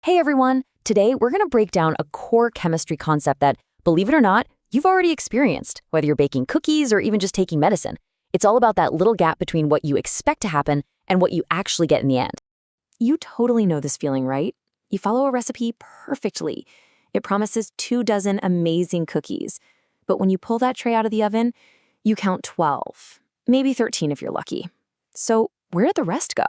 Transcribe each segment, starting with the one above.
Hey everyone! Today we're going to break down a core chemistry concept that, believe it or not, you've already experienced, whether you're baking cookies or even just taking medicine. It's all about that little gap between what you expect to happen and what you actually get in the end. You totally know this feeling, right? You follow a recipe perfectly. It promises 24 amazing cookies. But when you pull that tray out of the oven, you count 12, maybe 13 if you're lucky. So where'd the rest go?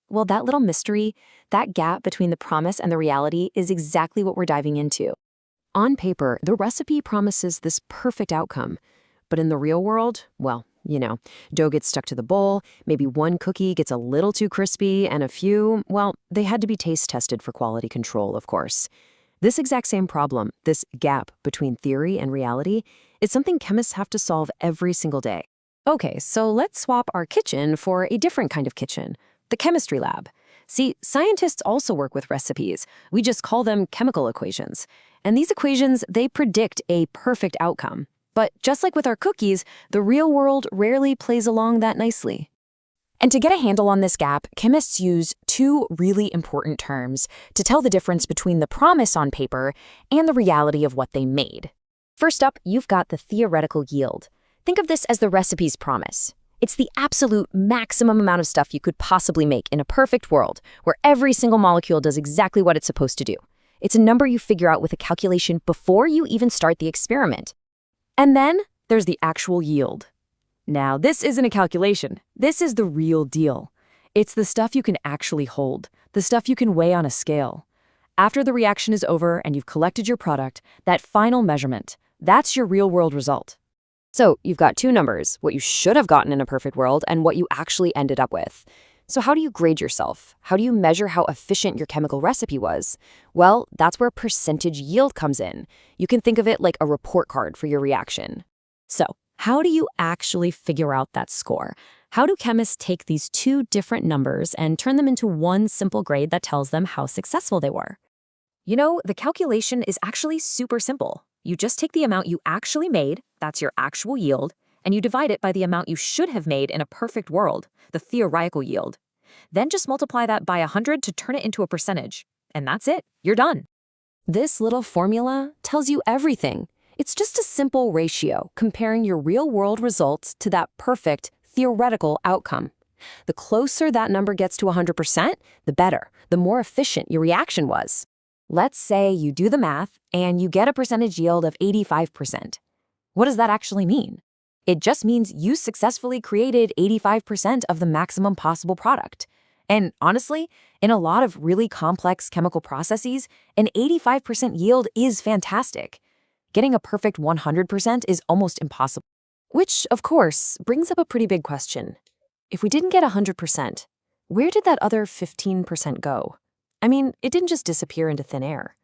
Well, that little mystery, that gap between the promise and the reality is exactly what we're diving into. On paper, the recipe promises this perfect outcome. But in the real world, well, dough gets stuck to the bowl, maybe one cookie gets a little too crispy, and a few, well, they had to be taste tested for quality control, of course. This exact same problem, this gap between theory and reality, is something chemists have to solve every single day. Okay, so let's swap our kitchen for a different kind of kitchen. The chemistry lab. See, scientists also work with recipes. We just call them chemical equations. And these equations, they predict a perfect outcome. But just like with our cookies, the real world rarely plays along that nicely. And to get a handle on this gap, chemists use two really important terms to tell the difference between the promise on paper and the reality of what they made. First up, you've got the theoretical yield. Think of this as the recipe's promise. It's the absolute maximum amount of stuff you could possibly make in a perfect world, where every single molecule does exactly what it's supposed to do. It's a number you figure out with a calculation before you even start the experiment. And then there's the actual yield. Now, this isn't a calculation. This is the real deal. It's the stuff you can actually hold, the stuff you can weigh on a scale. After the reaction is over and you've collected your product, that final measurement, that's your real-world result. So you've got two numbers, what you should have gotten in a perfect world and what you actually ended up with. So how do you grade yourself? How do you measure how efficient your chemical recipe was? Well, that's where percentage yield comes in. You can think of it like a report card for your reaction. So how do you actually figure out that score? How do chemists take these two different numbers and turn them into one simple grade that tells them how successful they were? The calculation is actually super simple. You just take the amount you actually made, that's your actual yield, and you divide it by the amount you should have made in a perfect world, the theoretical yield. Then just multiply that by 100 to turn it into a percentage. And that's it. You're done. This little formula tells you everything. It's just a simple ratio comparing your real-world results to that perfect theoretical outcome. The closer that number gets to 100%, the better, the more efficient your reaction was. Let's say you do the math and you get a percentage yield of 85%. What does that actually mean? It just means you successfully created 85% of the maximum possible product. And honestly, in a lot of really complex chemical processes, an 85% yield is fantastic. Getting a perfect 100% is almost impossible. Which, of course, brings up a pretty big question. If we didn't get 100%, where did that other 15% go? I mean, it didn't just disappear into thin air.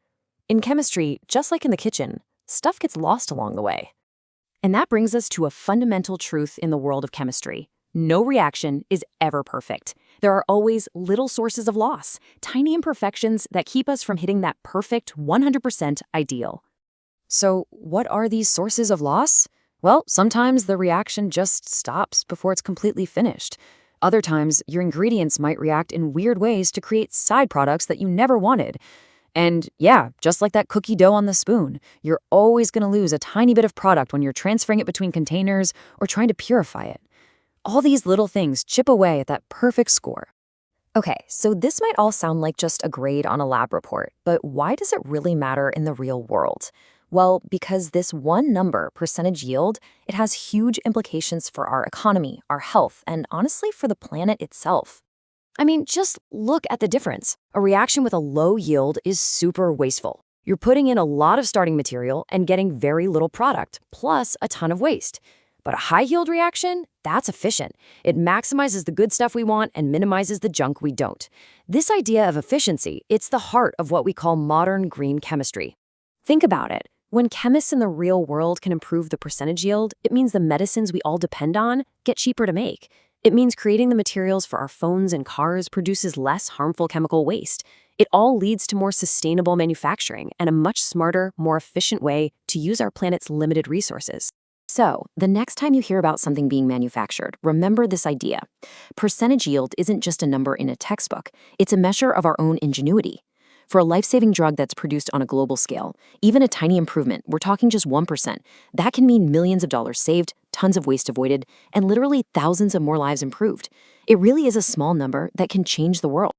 In chemistry, just like in the kitchen, stuff gets lost along the way. And that brings us to a fundamental truth in the world of chemistry. No reaction is ever perfect. There are always little sources of loss, tiny imperfections that keep us from hitting that perfect 100% ideal. So what are these sources of loss? Well, sometimes the reaction just stops before it's completely finished. Other times, your ingredients might react in weird ways to create side products that you never wanted. And yeah, just like that cookie dough on the spoon, you're always going to lose a tiny bit of product when you're transferring it between containers or trying to purify it. All these little things chip away at that perfect score. Okay, so this might all sound like just a grade on a lab report, but why does it really matter in the real world? Well, because this one number, percentage yield, it has huge implications for our economy, our health, and honestly for the planet itself. I mean, just look at the difference. A reaction with a low yield is super wasteful. You're putting in a lot of starting material and getting very little product, plus a ton of waste. But a high-yield reaction, that's efficient. It maximizes the good stuff we want and minimizes the junk we don't. This idea of efficiency, it's the heart of what we call modern green chemistry. Think about it. When chemists in the real world can improve the percentage yield, it means the medicines we all depend on get cheaper to make. It means creating the materials for our phones and cars produces less harmful chemical waste. It all leads to more sustainable manufacturing and a much smarter, more efficient way to use our planet's limited resources. So, the next time you hear about something being manufactured, remember this idea. Percentage yield isn't just a number in a textbook. It's a measure of our own ingenuity. For a life-saving drug that's produced on a global scale, even a tiny improvement, we're talking just 1%, that can mean millions of dollars saved, tons of waste avoided, and literally thousands of more lives improved. It really is a small number that can change the world.